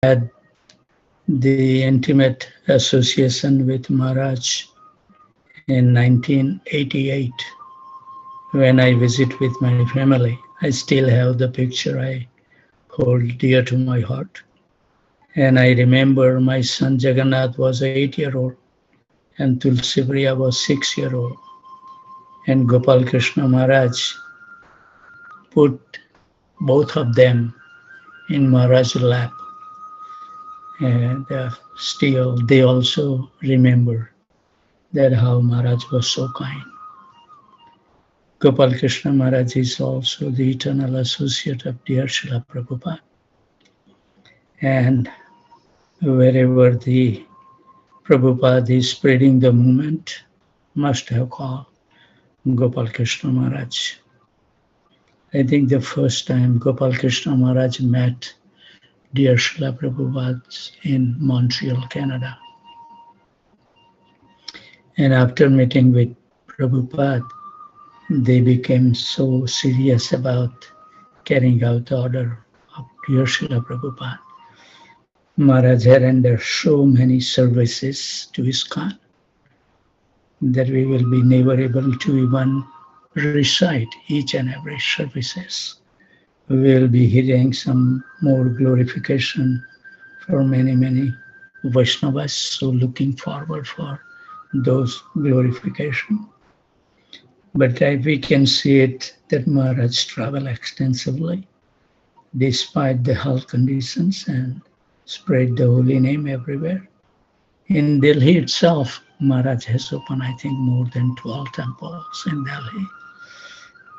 had the intimate association with Maharaj in 1988 when I visit with my family. I still have the picture I hold dear to my heart. And I remember my son Jagannath was 8-year-old and Tulsi Priya was 6-year-old. And Gopal Krishna Maharaj put both of them in Maharaj's lap. And still, they also remember that how Maharaj was so kind. Gopal Krishna Maharaj is also the eternal associate of dear Srila Prabhupada. And wherever the Prabhupada is spreading the movement, must have called Gopal Krishna Maharaj. I think the first time Gopal Krishna Maharaj met dear Srila Prabhupada in Montreal, Canada. And after meeting with Prabhupada, they became so serious about carrying out the order of dear Srila Prabhupada. Maharaj had rendered so many services to ISKCON that we will be never able to even recite each and every services. We will be hearing some more glorification for many, many Vaishnavas, so looking forward for those glorification. But we can see it that Maharaj traveled extensively despite the health conditions and spread the holy name everywhere. In Delhi itself, Maharaj has opened, I think, more than 12 temples in Delhi.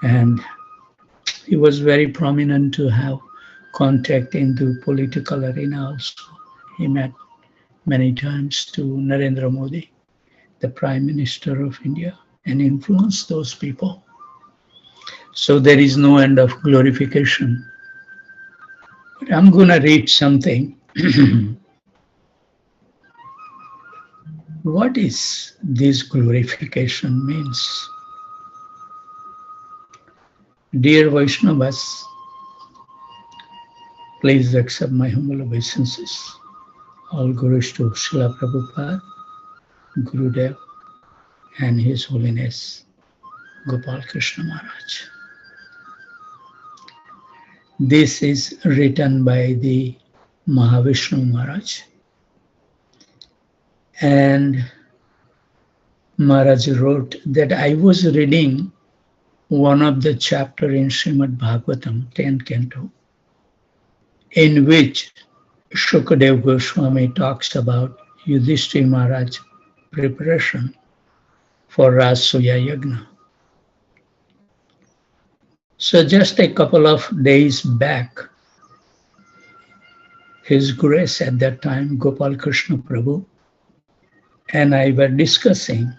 And he was very prominent to have contact into political arena also. He met many times to Narendra Modi, the Prime Minister of India, and influenced those people. So there is no end of glorification. But I'm going to read something. What is this glorification means? Dear Vaishnavas, please accept my humble obeisances. All gurus to Srila Prabhupada, Gurudev, and His Holiness Gopal Krishna Maharaj. This is written by the Mahavishnu Maharaj. And Maharaj wrote that I was reading one of the chapter in Srimad Bhagavatam, 10th canto, in which Shukadev Goswami talks about Yudhishthira Maharaj preparation for Rasuya Yagna. So just a couple of days back, His Grace at that time, Gopal Krishna Prabhu, and I were discussing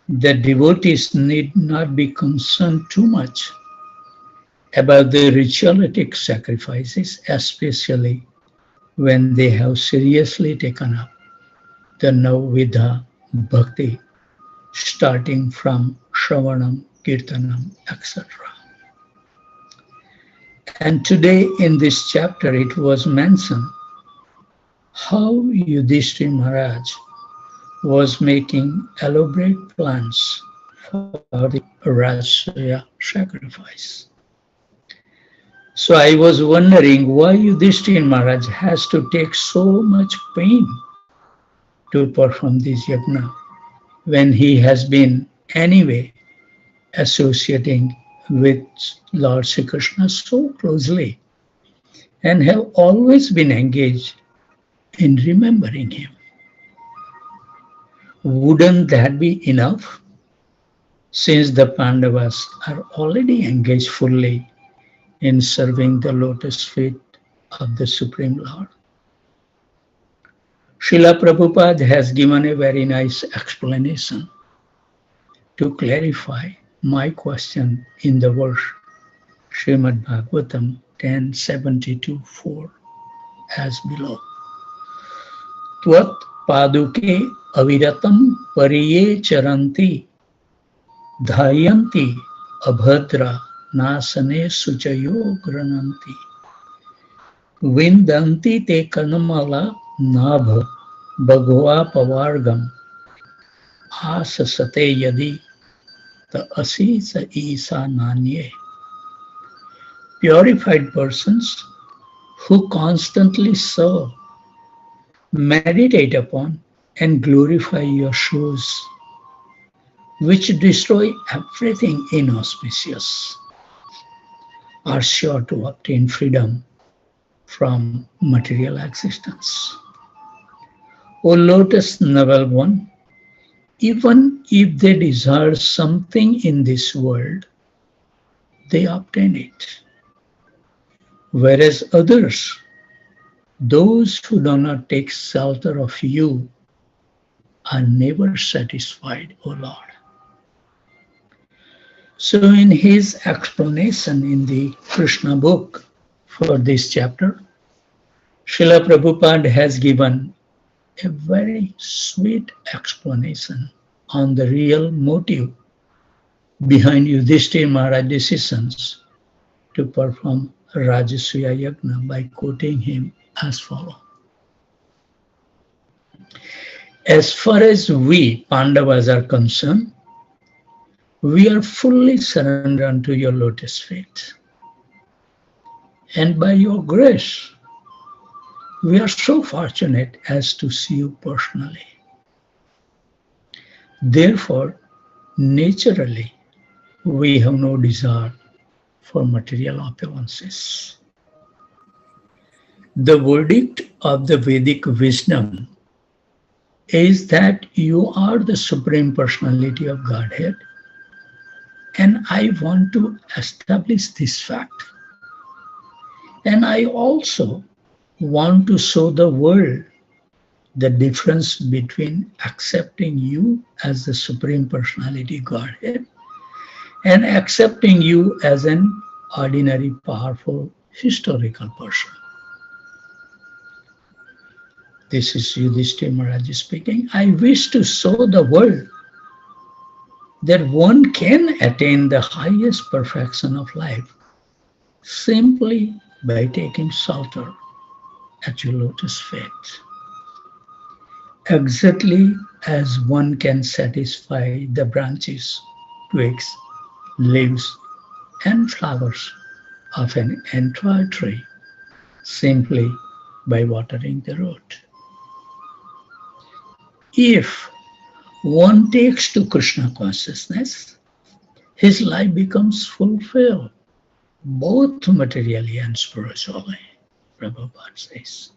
that devotees need not be concerned too much about the ritualistic sacrifices, especially when they have seriously taken up the Navvidha Bhakti, starting from Shravanam, Kirtanam, etc. And today in this chapter it was mentioned how Yudhishthira Maharaj was making elaborate plans for the Rasuya sacrifice. So I was wondering why Yudhishthira Maharaj has to take so much pain to perform this yajna when he has been anyway associating with Lord Sri Krishna so closely and have always been engaged in remembering him. Wouldn't that be enough, since the Pandavas are already engaged fully in serving the lotus feet of the Supreme Lord? Srila Prabhupada has given a very nice explanation to clarify my question in the verse Srimad Bhagavatam 10:72-4 as below. Tvat paduke aviratam pariye charanti dhayanti abhadra nasane suchayo grananti Vindanti te kanamala nabha bhagava pavargam asasate yadi ta asi sa isa nanye. Purified persons who constantly serve, meditate upon, and glorify your shoes, which destroy everything inauspicious, are sure to obtain freedom from material existence. O Lotus Noble One, even if they desire something in this world, they obtain it. Whereas others, those who do not take shelter of you, are never satisfied, O Lord. So in his explanation in the Krishna book for this chapter, Srila Prabhupada has given a very sweet explanation on the real motive behind Yudhishthira Maharaj's decisions to perform Rajasuya Yajna by quoting him as follows. As far as we Pandavas are concerned, we are fully surrendered unto your lotus feet. And by your grace, we are so fortunate as to see you personally. Therefore, naturally, we have no desire for material opulences. The verdict of the Vedic wisdom is that you are the Supreme Personality of Godhead, and I want to establish this fact. And I also want to show the world the difference between accepting you as the Supreme Personality Godhead and accepting you as an ordinary, powerful, historical person. This is Yudhishthira Maharaj speaking. I wish to show the world that one can attain the highest perfection of life simply by taking shelter at your lotus feet. Exactly as one can satisfy the branches, twigs, leaves, and flowers of an entire tree simply by watering the root. If one takes to Krishna consciousness, his life becomes fulfilled, both materially and spiritually, Prabhupada says.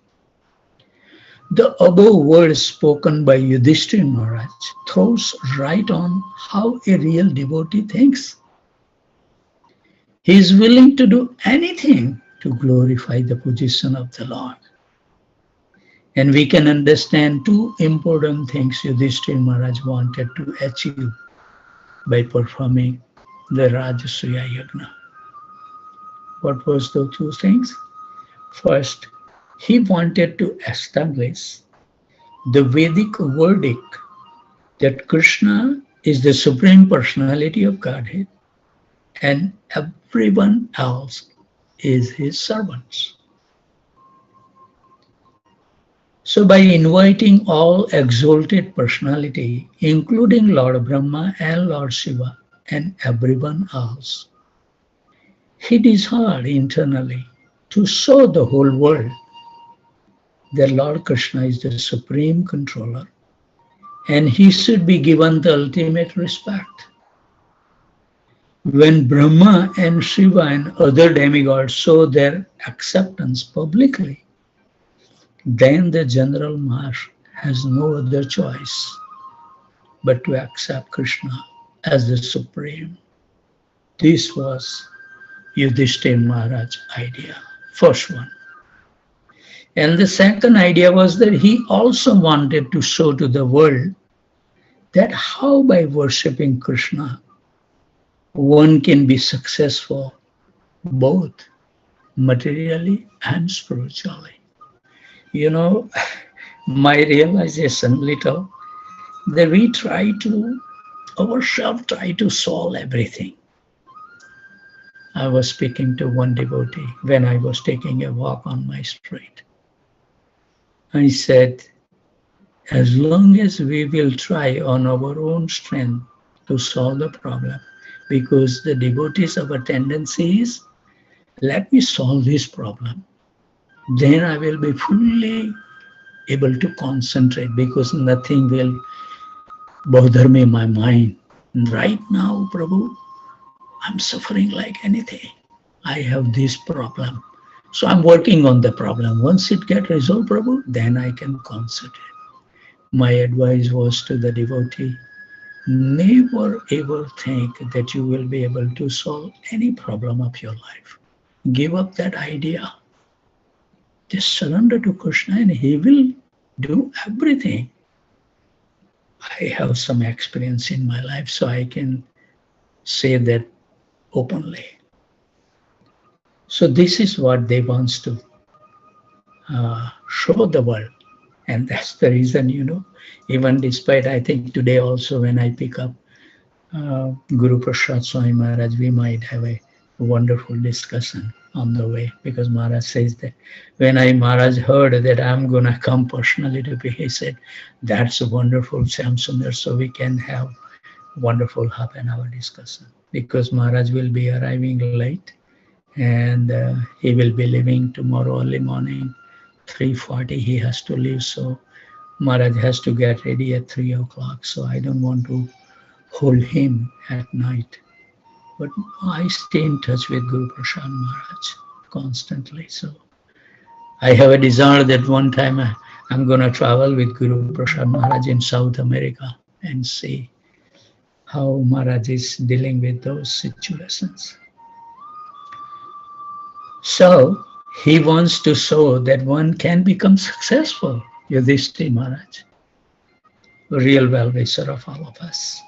The above words spoken by Yudhishthira Maharaj throws right on how a real devotee thinks. He is willing to do anything to glorify the position of the Lord. And we can understand two important things Yudhishthira Maharaj wanted to achieve by performing the Rajasuya Yajna. What was those two things? First, he wanted to establish the Vedic verdict that Krishna is the Supreme Personality of Godhead and everyone else is his servants. So by inviting all exalted personality, including Lord Brahma and Lord Shiva and everyone else, he desired internally to show the whole world that Lord Krishna is the supreme controller and he should be given the ultimate respect. When Brahma and Shiva and other demigods show their acceptance publicly, then the general mass has no other choice but to accept Krishna as the supreme. This was Yudhishthira Maharaj's idea, first one. And the second idea was that he also wanted to show to the world that how by worshipping Krishna, one can be successful both materially and spiritually. You know, my realization little that we ourselves try to solve everything. I was speaking to one devotee when I was taking a walk on my street. I said, as long as we will try on our own strength to solve the problem, because the devotees, our tendency is, let me solve this problem. Then I will be fully able to concentrate because nothing will bother me in my mind. Right now, Prabhu, I'm suffering like anything. I have this problem. So I'm working on the problem. Once it gets resolved, Prabhu, then I can concentrate. My advice was to the devotee, never ever think that you will be able to solve any problem of your life. Give up that idea. Just surrender to Krishna and he will do everything. I have some experience in my life, so I can say that openly. So this is what they want to show the world. And that's the reason, even despite, I think today also when I pick up Guru Prasad Swami Maharaj, we might have a wonderful discussion on the way, because Maharaj says that when Maharaj heard that I'm going to come personally to be, he said, that's a wonderful, Shyam Sundar, so we can have wonderful half-an-hour discussion, because Maharaj will be arriving late and he will be leaving tomorrow early morning, 3:40 he has to leave, so Maharaj has to get ready at 3 o'clock, so I don't want to hold him at night. But I stay in touch with Guru Prasad Maharaj constantly. So I have a desire that one time I'm going to travel with Guru Prasad Maharaj in South America and see how Maharaj is dealing with those situations. So he wants to show that one can become successful. Yudhishthira Maharaj, real well-wisher of all of us.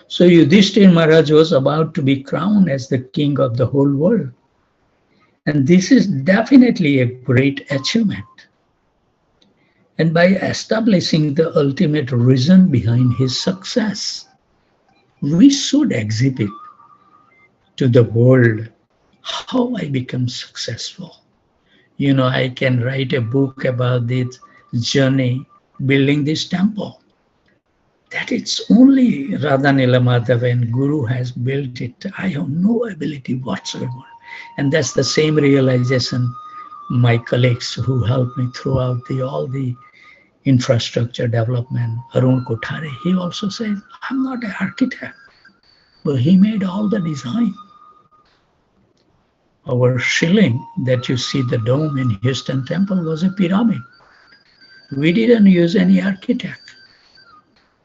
So Yudhishthira Maharaj was about to be crowned as the king of the whole world. And this is definitely a great achievement. And by establishing the ultimate reason behind his success, we should exhibit to the world how I become successful. I can write a book about this journey, building this temple. That it's only Radha Nilamadhava and Guru has built it. I have no ability whatsoever. And that's the same realization my colleagues who helped me throughout all the infrastructure development, Arun Kothari, he also said, I'm not an architect, but he made all the design. Our shilling that you see, the dome in Houston Temple, was a pyramid. We didn't use any architect.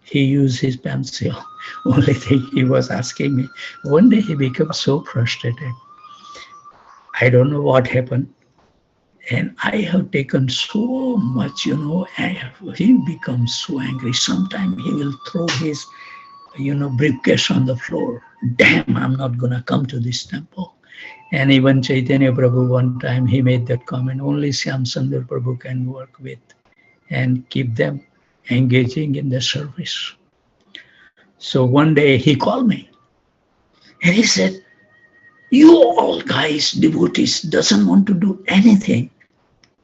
He used his pencil. Only thing he was asking me, one day he became so frustrated. I don't know what happened. And I have taken so much, he becomes so angry. Sometimes he will throw his, briefcase on the floor. Damn, I'm not going to come to this temple. And even Chaitanya Prabhu, one time he made that comment, only Shyam Sundar Prabhu can work with and keep them engaging in the service. So one day he called me and he said, you all guys, devotees, doesn't want to do anything.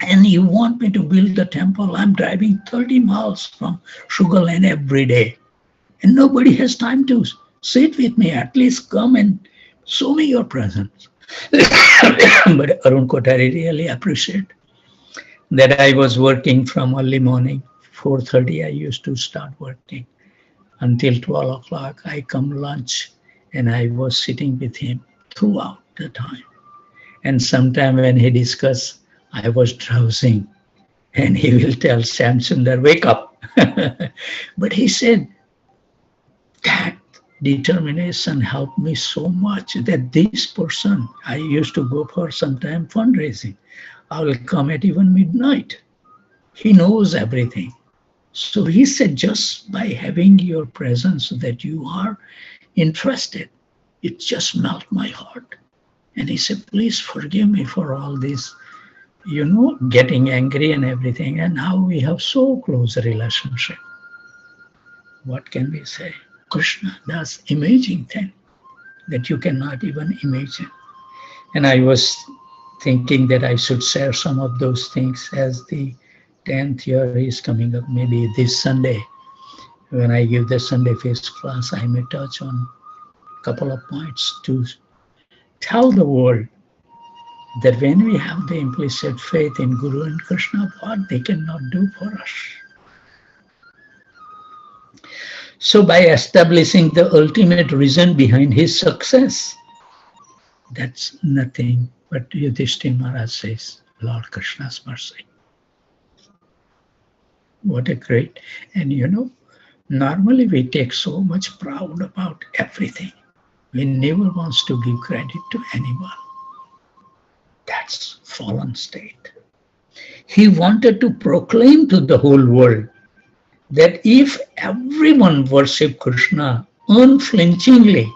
And you want me to build the temple. I'm driving 30 miles from Sugar Land every day. And nobody has time to sit with me. At least come and show me your presence. But Arun Kothari really appreciated that I was working from early morning. 4:30 I used to start working. Until 12 o'clock I come lunch. And I was sitting with him throughout the time. And sometime when he discussed, I was drowsing. And he will tell Shyam Sundar, wake up. But he said, that determination helped me so much that this person, I used to go for sometime fundraising. I will come at even midnight. He knows everything. So he said, just by having your presence that you are interested, it just melted my heart. And he said, please forgive me for all this, getting angry and everything. And now we have so close a relationship. What can we say? Krishna does amazing thing. that you cannot even imagine. And I was thinking that I should share some of those things as the 10th year is coming up, maybe this Sunday. When I give the Sunday Face class, I may touch on a couple of points to tell the world that when we have the implicit faith in Guru and Krishna, what they cannot do for us. So by establishing the ultimate reason behind his success, that's nothing but Yudhishthira Maharaj says, Lord Krishna's mercy. What a great, and normally we take so much proud about everything. We never wants to give credit to anyone. That's fallen state. He wanted to proclaim to the whole world that if everyone worship Krishna unflinchingly,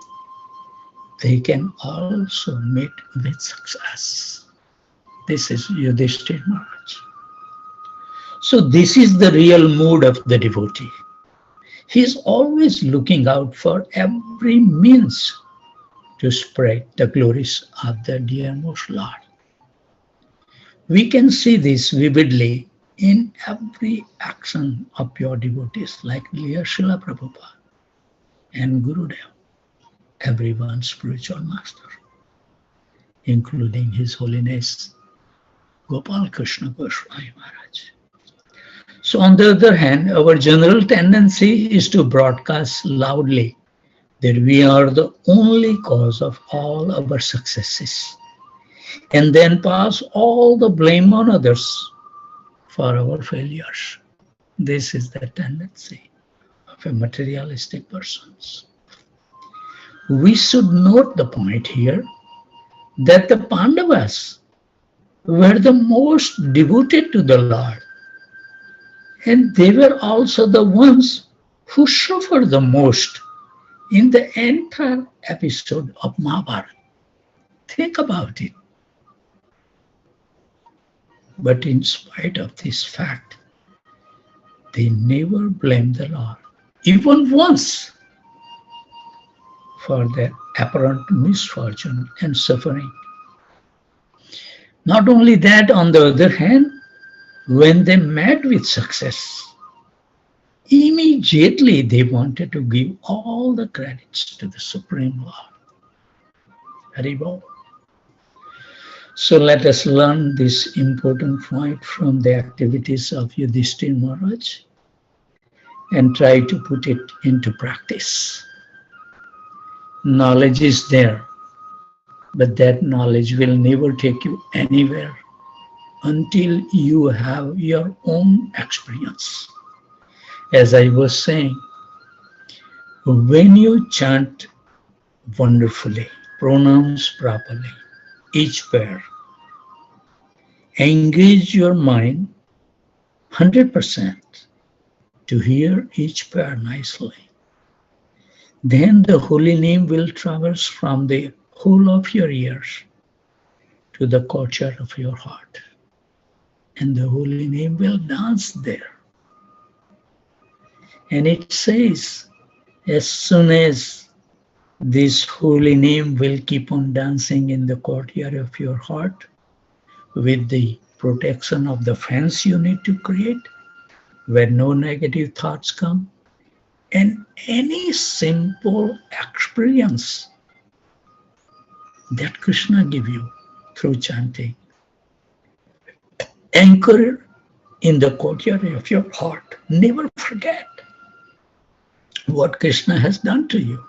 they can also meet with success. This is Yudhishthira Maharaj. So this is the real mood of the devotee. He is always looking out for every means to spread the glories of the dearmost Lord. We can see this vividly in every action of pure devotees like Srila Prabhupada and Gurudev, everyone's spiritual master, including His Holiness Gopal Krishna Goswami Maharaj. So on the other hand, our general tendency is to broadcast loudly that we are the only cause of all our successes, and then pass all the blame on others for our failures. This is the tendency of a materialistic person. We should note the point here that the Pandavas were the most devoted to the Lord, and they were also the ones who suffered the most in the entire episode of Mahabharata. Think about it. But in spite of this fact, they never blamed the Lord, even once, for their apparent misfortune and suffering. Not only that, on the other hand, when they met with success, immediately they wanted to give all the credits to the Supreme Lord. Haribol. So let us learn this important point from the activities of Yudhishthira Maharaj and try to put it into practice. Knowledge is there, but that knowledge will never take you anywhere until you have your own experience. As I was saying, when you chant wonderfully, pronounce properly each pair, engage your mind 100% to hear each pair nicely, then the holy name will traverse from the whole of your ears to the courtyard of your heart, and the holy name will dance there. And it says, as soon as this holy name will keep on dancing in the courtyard of your heart, with the protection of the fence you need to create, where no negative thoughts come, and any simple experience that Krishna give you through chanting, anchor in the courtyard of your heart. Never forget what Krishna has done to you.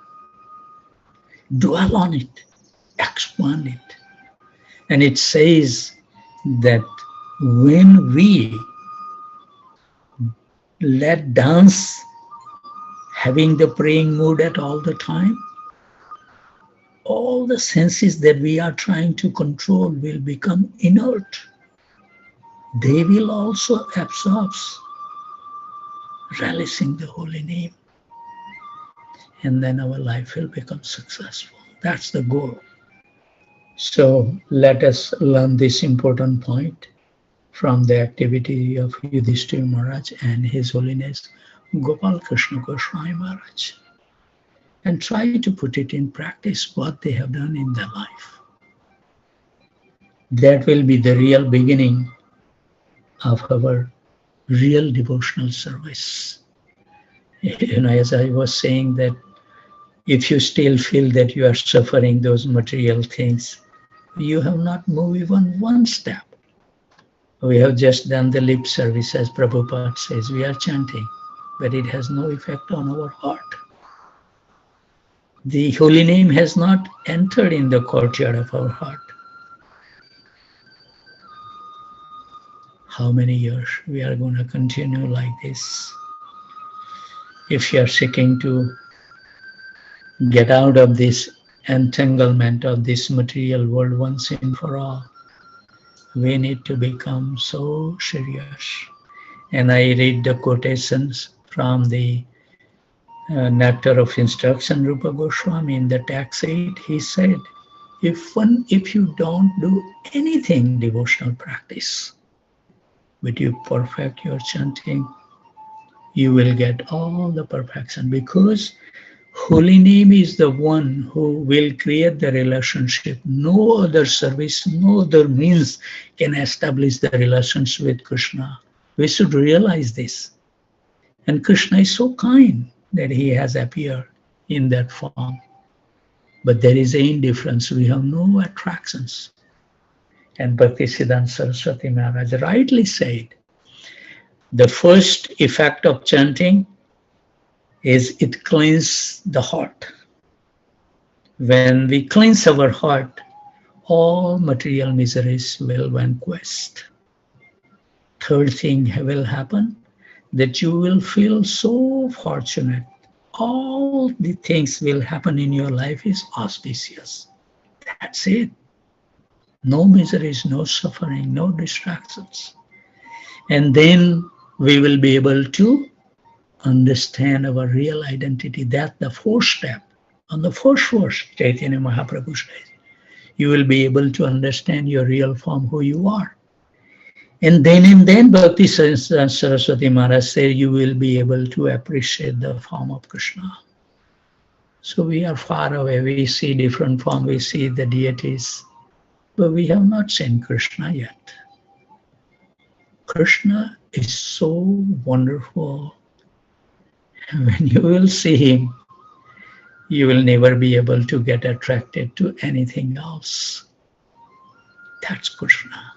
Dwell on it, expand it. And it says that when we let dance, having the praying mood at all the time, all the senses that we are trying to control will become inert. They will also absorb, relishing the holy name. And then our life will become successful. That's the goal. So let us learn this important point from the activity of Yudhishthira Maharaj and His Holiness Gopal Krishna Goswami Maharaj. and try to put it in practice what they have done in their life. That will be the real beginning of our real devotional service. As I was saying, that if you still feel that you are suffering those material things, you have not moved even one step. We have just done the lip service, as Prabhupada says. We are chanting, but it has no effect on our heart. The holy name has not entered in the courtyard of our heart. How many years we are going to continue like this? If you are seeking to get out of this entanglement of this material world once and for all, we need to become so serious. And I read the quotations from the Nectar of Instruction, Rupa Goswami, in the text 8. He said, if you don't do anything devotional practice, but you perfect your chanting, you will get all the perfection, because holy name is the one who will create the relationship. No other service, no other means can establish the relationship with Krishna. We should realize this. And Krishna is so kind that he has appeared in that form. But there is an indifference. We have no attractions. And Bhaktisiddhanta Saraswati Maharaj rightly said, the first effect of chanting is it cleanses the heart. When we cleanse our heart, all material miseries will vanquish. Third thing will happen, that you will feel so fortunate. All the things will happen in your life is auspicious. That's it. No miseries, no suffering, no distractions. And then we will be able to understand our real identity. That's the fourth step. On the first verse, Chaitanya Mahaprabhu says, you will be able to understand your real form, who you are. And then Bhakti Saraswati Maharaj said, you will be able to appreciate the form of Krishna. So we are far away. We see different form. We see the deities. But we have not seen Krishna yet. Krishna is so wonderful. When you will see him, you will never be able to get attracted to anything else. That's Krishna.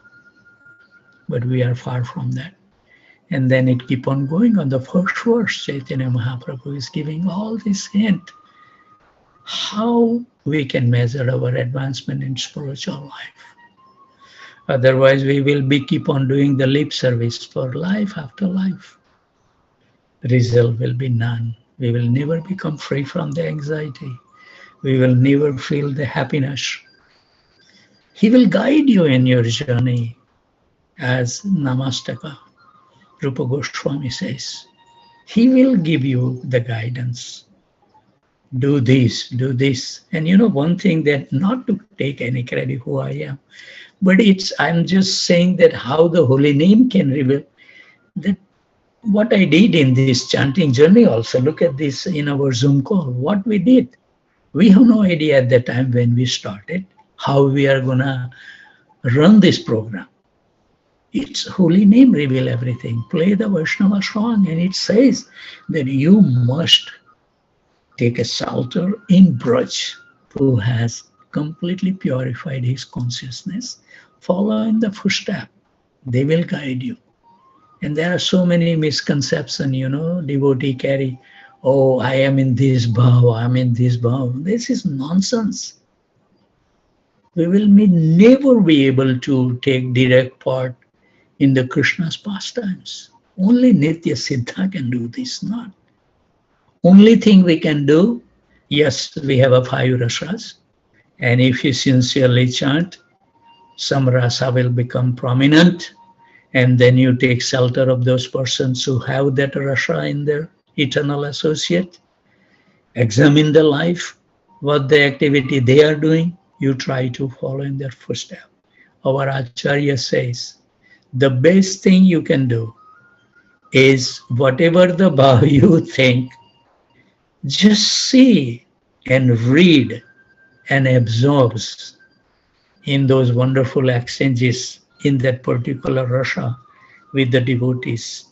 But we are far from that. And then it keep on going. On the first verse, Chaitanya Mahaprabhu is giving all this hint how we can measure our advancement in spiritual life. Otherwise, we will keep on doing the lip service for life after life. Result will be none. We will never become free from the anxiety. We will never feel the happiness. He will guide you in your journey, as Namastaka Rupa Goswami says. He will give you the guidance. Do this, do this. And one thing, that not to take any credit who I am, but I'm just saying that how the holy name can reveal that what I did in this chanting journey also. Look at this in our Zoom call, what we did. We have no idea at the time when we started how we are going to run this program. It's holy name reveal everything. Play the Vaishnava song, and it says that you must take a shelter in Braj, who has completely purified his consciousness. Follow in the footstep. They will guide you. And there are so many misconceptions, devotee carry, oh, I am in this bhav, I am in this bhav. This is nonsense. We will never be able to take direct part in the Krishna's pastimes. Only Nitya Siddha can do this, not. Only thing we can do, yes, we have a 5 rasas, and if you sincerely chant, some rasa will become prominent, and then you take shelter of those persons who have that rasa in their eternal associate. Examine the life, what the activity they are doing, you try to follow in their footsteps. Our Acharya says, the best thing you can do is whatever the bhav you think, just see and read and absorbs in those wonderful exchanges in that particular Rasha with the devotees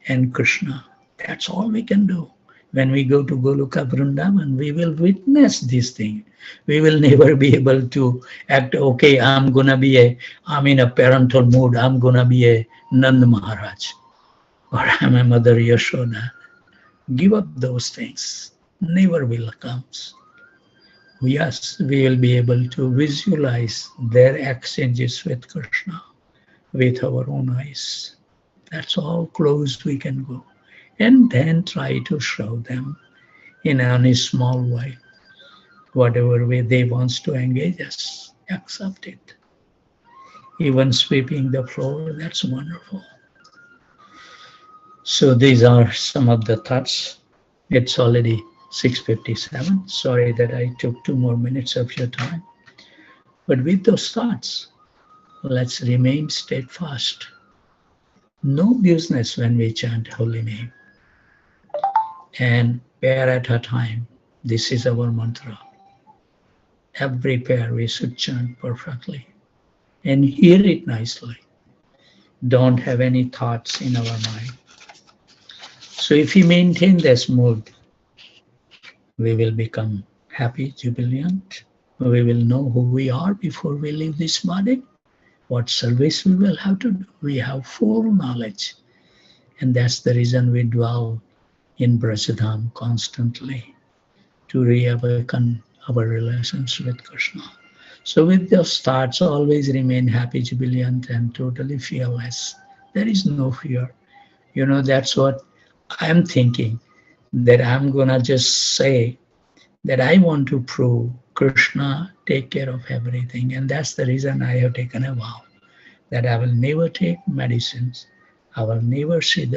and Krishna. That's all we can do. When we go to Goloka Vrindavan, we will witness this thing. We will never be able to act, okay, I'm in a parental mood, I'm gonna be a Nand Maharaj, or I'm a Mother Yashoda. Give up those things. Never will come. Yes, we will be able to visualize their exchanges with Krishna with our own eyes. That's how close we can go. And then try to show them in any small way, whatever way they want to engage us, accept it. Even sweeping the floor, that's wonderful. So these are some of the thoughts. It's already 6:57. Sorry that I took 2 more minutes of your time. But with those thoughts, let's remain steadfast. No business when we chant holy name. And pair at a time. This is our mantra. Every pair we should chant perfectly and hear it nicely. Don't have any thoughts in our mind. So if we maintain this mood, we will become happy, jubilant. We will know who we are before we leave this body, what service we will have to do. We have full knowledge. And that's the reason we dwell in Brajadham constantly, to reawaken our relations with Krishna. So with those thoughts, always remain happy, jubilant, and totally fearless. There is no fear. You know, that's what I'm thinking, that I'm gonna just say that I want to prove Krishna take care of everything. And that's the reason I have taken a vow that I will never take medicines. I will never see the